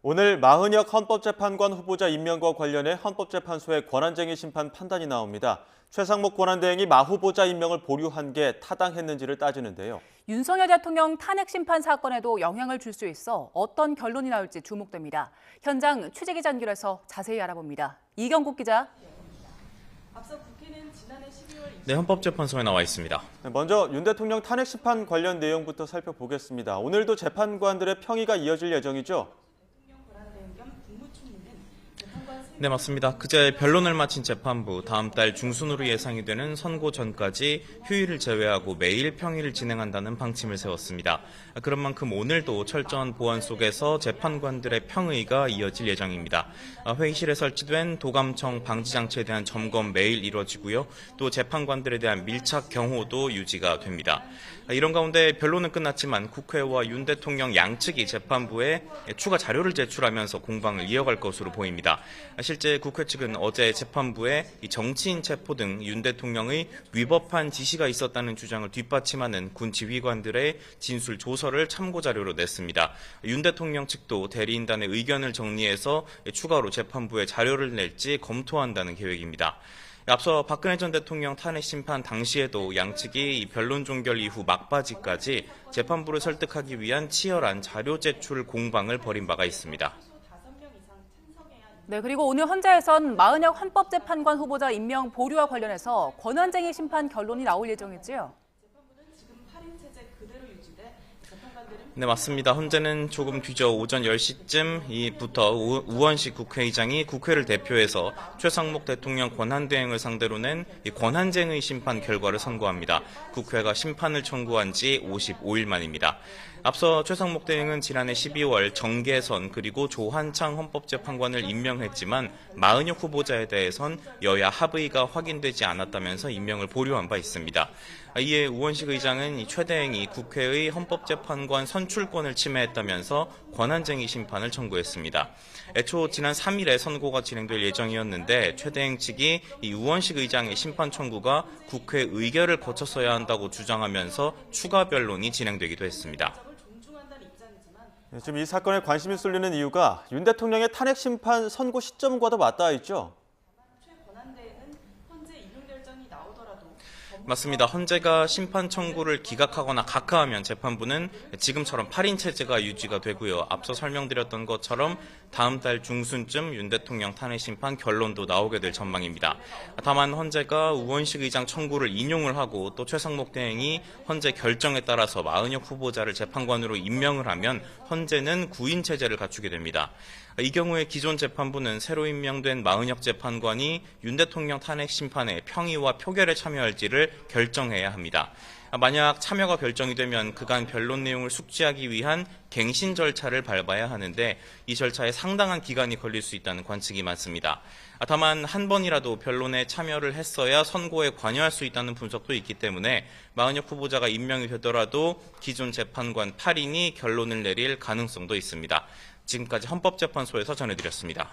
오늘 마흔혁 헌법재판관 후보자 임명과 관련해 헌법재판소의 권한쟁의 심판 판단이 나옵니다. 최상목 권한대행이 마 후보자 임명을 보류한 게 타당했는지를 따지는데요. 윤석열 대통령 탄핵 심판 사건에도 영향을 줄 수 있어 어떤 결론이 나올지 주목됩니다. 현장 취재기자 연결해서 자세히 알아봅니다. 이경국 기자. 네, 헌법재판소에 나와 있습니다. 먼저 윤 대통령 탄핵 심판 관련 내용부터 살펴보겠습니다. 오늘도 재판관들의 평의가 이어질 예정이죠? 네, 맞습니다. 그제 변론을 마친 재판부, 다음 달 중순으로 예상이 되는 선고 전까지 휴일을 제외하고 매일 평의를 진행한다는 방침을 세웠습니다. 그런 만큼 오늘도 철저한 보안 속에서 재판관들의 평의가 이어질 예정입니다. 회의실에 설치된 도감청 방지장치에 대한 점검 매일 이루어지고요. 또 재판관들에 대한 밀착 경호도 유지가 됩니다. 이런 가운데 변론은 끝났지만 국회와 윤 대통령 양측이 재판부에 추가 자료를 제출하면서 공방을 이어갈 것으로 보입니다. 실제 국회 측은 어제 재판부에 정치인 체포 등 윤 대통령의 위법한 지시가 있었다는 주장을 뒷받침하는 군 지휘관들의 진술 조서를 참고 자료로 냈습니다. 윤 대통령 측도 대리인단의 의견을 정리해서 추가로 재판부에 자료를 낼지 검토한다는 계획입니다. 앞서 박근혜 전 대통령 탄핵 심판 당시에도 양측이 변론 종결 이후 막바지까지 재판부를 설득하기 위한 치열한 자료 제출 공방을 벌인 바가 있습니다. 네, 그리고 오늘 헌재에선 마흔혁 헌법재판관 후보자 임명 보류와 관련해서 권한쟁의 심판 결론이 나올 예정이지요. 네, 맞습니다. 헌재는 조금 뒤져 오전 10시쯤부터 우원식 국회의장이 국회를 대표해서 최상목 대통령 권한대행을 상대로 낸 권한쟁의 심판 결과를 선고합니다. 국회가 심판을 청구한 지 55일 만입니다. 앞서 최상목 대행은 지난해 12월 정계선 그리고 조한창 헌법재판관을 임명했지만 마흔혁 후보자에 대해선 여야 합의가 확인되지 않았다면서 임명을 보류한 바 있습니다. 이에 우원식 의장은 최 대행이 국회의 헌법재판관 선출권을 침해했다면서 권한쟁의 심판을 청구했습니다. 애초 지난 3일에 선고가 진행될 예정이었는데 최 대행 측이 우원식 의장의 심판 청구가 국회 의결을 거쳤어야 한다고 주장하면서 추가 변론이 진행되기도 했습니다. 지금 이 사건에 관심이 쏠리는 이유가 윤 대통령의 탄핵 심판 선고 시점과도 맞닿아 있죠? 맞습니다. 헌재가 심판 청구를 기각하거나 각하하면 재판부는 지금처럼 8인 체제가 유지가 되고요. 앞서 설명드렸던 것처럼 다음 달 중순쯤 윤 대통령 탄핵 심판 결론도 나오게 될 전망입니다. 다만 헌재가 우원식 의장 청구를 인용을 하고 또 최상목 대행이 헌재 결정에 따라서 마흔혁 후보자를 재판관으로 임명을 하면 헌재는 9인 체제를 갖추게 됩니다. 이 경우에 기존 재판부는 새로 임명된 마흔혁 재판관이 윤 대통령 탄핵 심판에 평의와 표결에 참여할지를 결정해야 합니다. 만약 참여가 결정이 되면 그간 변론 내용을 숙지하기 위한 갱신 절차를 밟아야 하는데 이 절차에 상당한 기간이 걸릴 수 있다는 관측이 많습니다. 다만 한 번이라도 변론에 참여를 했어야 선고에 관여할 수 있다는 분석도 있기 때문에 마흔혁 후보자가 임명이 되더라도 기존 재판관 8인이 결론을 내릴 가능성도 있습니다. 지금까지 헌법재판소에서 전해드렸습니다.